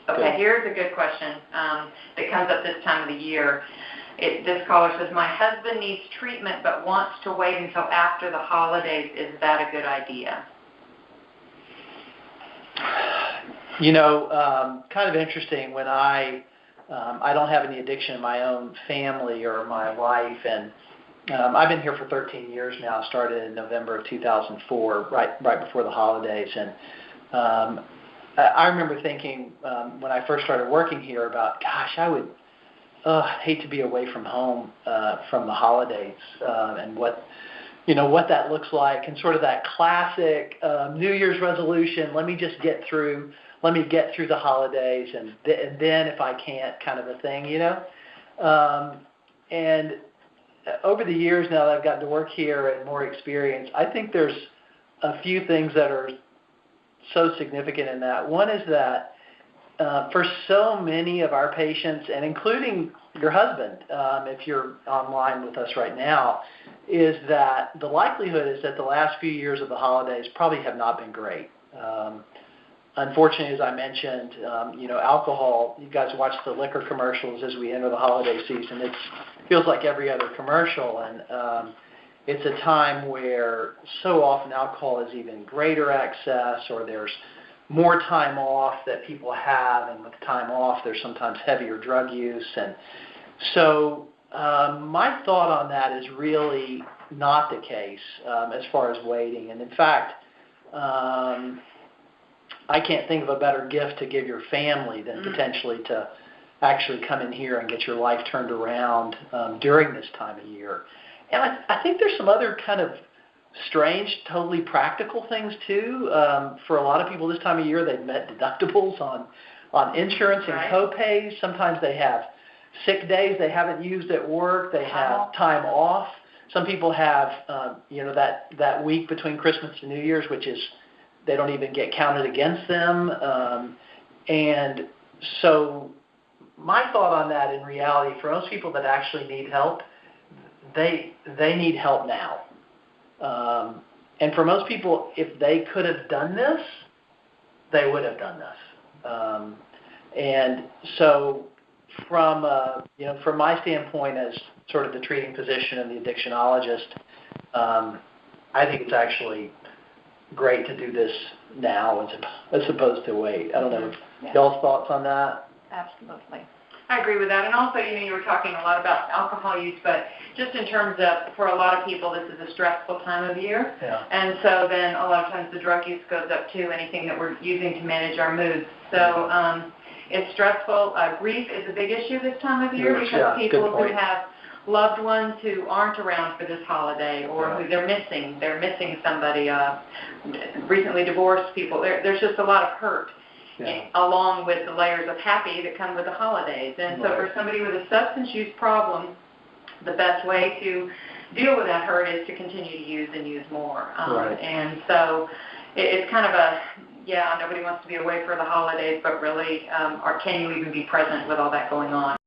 Okay, Good. here's a good question that comes up this time of the year. This caller says, my husband needs treatment but wants to wait until after the holidays. Is that a good idea? You know, kind of interesting when I don't have any addiction in my own family or my life, and I've been here for 13 years now. Started in November of 2004, right before the holidays, and I remember thinking when I first started working here about, gosh, I would hate to be away from home from the holidays, and what that looks like, and sort of that classic New Year's resolution. Let me get through the holidays, and then if I can't, kind of a thing, And over the years now that I've gotten to work here and more experience, I think there's a few things that are so significant in that. One is that for so many of our patients, and including your husband, if you're online with us right now, is that the likelihood is that the last few years of the holidays probably have not been great. Unfortunately, as I mentioned, alcohol, you guys watch the liquor commercials as we enter the holiday season. It feels like every other commercial, and it's a time where so often alcohol is even greater excess, or there's more time off that people have, and with time off, there's sometimes heavier drug use. And so my thought on that is really not the case as far as waiting. And in fact, I can't think of a better gift to give your family than potentially to actually come in here and get your life turned around during this time of year. And I think there's some other kind of strange, totally practical things too. For a lot of people this time of year, they've met deductibles on insurance and co-pays. Sometimes they have sick days they haven't used at work. They have time off. Some people have, that week between Christmas and New Year's, which is, they don't even get counted against them. And so my thought on that, in reality, for most people that actually need help, they need help now. And for most people, if they could have done this, they would have done this. And so from my standpoint as sort of the treating physician and the addictionologist, I think it's actually great to do this now as opposed to wait. I don't know if y'all's thoughts on that. Absolutely. I agree with that. And also, you were talking a lot about alcohol use, but just in terms of, for a lot of people, this is a stressful time of year. Yeah. And so then a lot of times the drug use goes up too, anything that we're using to manage our moods. So it's stressful. Grief is a big issue this time of year because people who have loved ones who aren't around for this holiday, or who they're missing somebody, recently divorced people. There's just a lot of hurt. Along with the layers of happy that come with the holidays. And so for somebody with a substance use problem, the best way to deal with that hurt is to continue to use and use more. And so it's kind of nobody wants to be away for the holidays, but really, or can you even be present with all that going on?